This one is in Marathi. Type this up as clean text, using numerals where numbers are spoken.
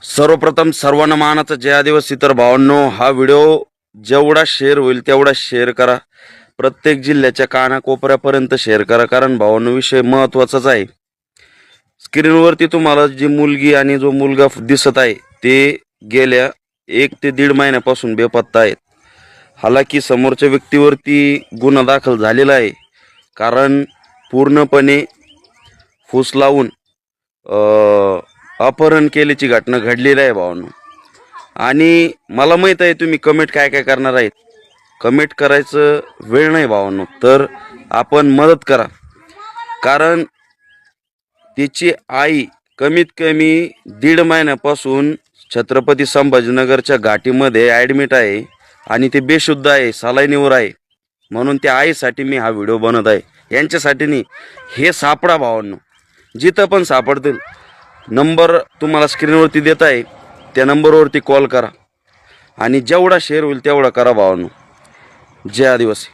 सर्वप्रथम सर्वांना मानाचा जय आदिवासी. तर भावांनो, हा व्हिडिओ जेवढा शेअर होईल तेवढा शेअर करा. प्रत्येक जिल्ह्याच्या कानाकोपऱ्यापर्यंत शेअर करा, कारण भावांनो विषय महत्त्वाचाच आहे. स्क्रीनवरती तुम्हाला जी मुलगी आणि जो मुलगा दिसत आहे ते गेल्या 1 ते 1.5 महिन्यापासून बेपत्ता आहेत. हालाकी समोरच्या व्यक्तीवरती गुन्हा दाखल झालेला आहे, कारण पूर्णपणे फूस लावून अपहरण केल्याची घटना घडलेली आहे भावांनो. आणि मला माहीत आहे तुम्ही कमेंट काय काय करणार आहेत. कमेंट करायचं वेळ नाही भावांनो, तर आपण मदत करा. कारण तिची आई कमीत कमी 1.5 महिन्यापासून छत्रपती संभाजीनगरच्या घाटीमध्ये ॲडमिट आहे आणि ते बेशुद्ध आहे, सलाईनीवर आहे. म्हणून त्या आईसाठी मी हा व्हिडिओ बनवत आहे. यांच्यासाठी नाही, हे सापडा भावांनो, जिथं पण सापडतील. नंबर तुम्हाला स्क्रीनवरती देत आहे, त्या नंबरवरती कॉल करा आणि जेवढा शेअर होईल तेवढा करा भावांनो. जय आदिवासी.